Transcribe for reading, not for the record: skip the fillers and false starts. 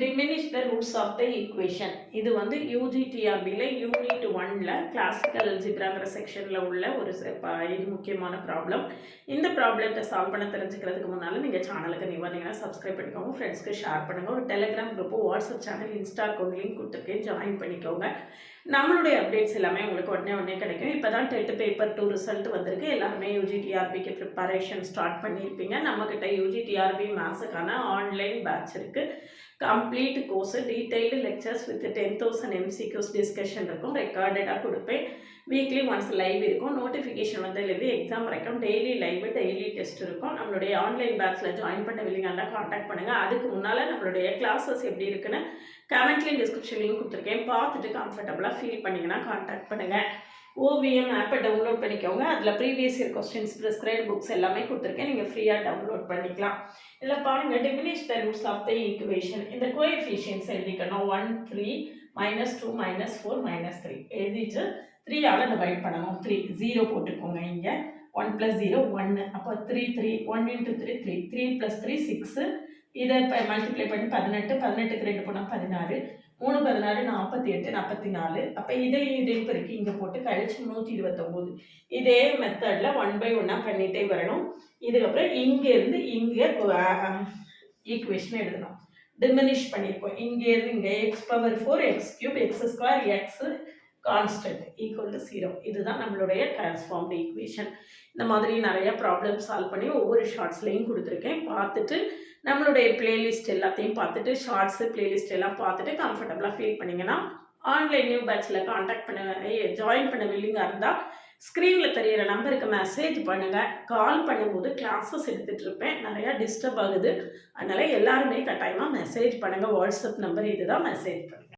diminish the roots of the equation. இது வந்து UGTRBல unit 1ல classical அல்ஜிப்ராங்கிற செக்ஷன்ல உள்ள ஒரு இது முக்கியமான ப்ராப்ளம். இந்த ப்ராப்ளத்தை சால்வ் பண்ண தெரிஞ்சுக்கிறதுக்கு முன்னால நீங்க சேனலுக்கு நியூவா இருந்தீங்கன்னா சப்ஸ்கிரைப் பண்ணிக்கோங்க, ஃப்ரெண்ட்ஸ்க்கு ஷேர் பண்ணுங்க. ஒரு Telegram group, WhatsApp channel, Insta account link கொடுத்துருக்கேன், ஜாயின் பண்ணிக்கோங்க. நம்மளுடைய அப்டேட்ஸ் எல்லாமே உங்களுக்கு உடனே கிடைக்கும். இப்போ தான் டெட் பேப்பர் 2 ரிசல்ட் வந்திருக்கு. எல்லாருமே யூஜிடிஆர்பிக்கு ப்ரிப்பரேஷன் ஸ்டார்ட் பண்ணியிருப்பீங்க. நம்மக்கிட்ட யூஜிடிஆர்பி மேத்ஸுக்கான ஆன்லைன் பேட்ச் இருக்குது. Complete course, detailed lectures with 10,000 MCQs discussion இருக்கும். ரெக்கார்டடாக கொடுப்பேன். வீக்லி ஒன்ஸ் லைவ் இருக்கும். நோட்டிஃபிகேஷன் வந்ததுலேருந்து எக்ஸாம் வரைக்கும் டெய்லி லைவ், டெய்லி டெஸ்ட் இருக்கும். நம்மளுடைய ஆன்லைன் பேட்ச்சில் ஜாயின் பண்ணவில்லைங்கன்னா காண்டாக்ட் பண்ணுங்கள். அதுக்கு முன்னால் நம்மளுடைய கிளாஸஸ் எப்படி இருக்குன்னு கமெண்ட்லேயும் டிஸ்கிரிப்ஷன்லையும் கொடுத்துருக்கேன். பார்த்துட்டு கம்ஃபர்டபுளாக ஃபீல் பண்ணிங்கன்னா காண்டாக்ட் பண்ணுங்கள். ஓவிஎம் ஆப்பை டவுன்லோட் பண்ணிக்கோங்க. அதில் previous year questions, prescribed books எல்லாமே கொடுத்துருக்கேன். நீங்கள் ஃப்ரீயாக டவுன்லோட் பண்ணிக்கலாம். இதில் பாருங்கள், diminish the roots of the equation. இந்த கோஎஃபிஷியன்ஸ் எழுதிக்கணும். 1, 3, -2, -4, -3 எழுதிட்டு 3ஆல் டிவைட் பண்ணணும். 3 0 போட்டுக்கோங்க. இங்கே 1 + 0 1. அப்போ 3 3 1 × 3 3 3 + 3 6. இதை இப்போ மல்டிப்ளை பண்ணி 18, 18க்கு 2 போனால் 16, 3 16 48 44. அப்போ இதையும் பெருக்கி இங்கே போட்டு கழிச்சு 129. இதே மெத்தடில் 1/1 பண்ணிகிட்டே வரணும். இதுக்கப்புறம் இங்கேருந்து இங்கே ஈக்குவேஷன் எழுதணும். டிமினிஷ் பண்ணியிருக்கோம். இங்கேருந்து இங்கே x⁴ x³ x² x constant = 0. இதுதான் நம்மளுடைய டிரான்ஸ்ஃபார்ம்டு ஈக்குவேஷன். இந்த மாதிரி நிறைய ப்ராப்ளம் சால்வ் பண்ணி ஒவ்வொரு ஷார்ட்ஸ்லையும் கொடுத்துருக்கேன். பார்த்துட்டு நம்மளுடைய பிளேலிஸ்ட் எல்லாத்தையும் பார்த்துட்டு, ஷார்ட்ஸு பிளேலிஸ்ட் எல்லாம் பார்த்துட்டு கம்ஃபர்டபுளாக ஃபீல் பண்ணிங்கன்னா ஆன்லைன் நியூ பேட்சில் காண்டாக்ட் ஜாயின் பண்ண வில்லிங்காக இருந்தால் ஸ்க்ரீனில் தெரியிற நம்பருக்கு மெசேஜ் பண்ணுங்கள். கால் பண்ணும்போது கிளாஸஸ் எடுத்துகிட்டு இருப்பேன், நிறையா டிஸ்டர்ப் ஆகுது. அதனால் எல்லாருமே கட்டாயமாக மெசேஜ் பண்ணுங்கள். வாட்ஸ்அப் நம்பர் இதுதான், மெசேஜ் பண்ணுங்கள்.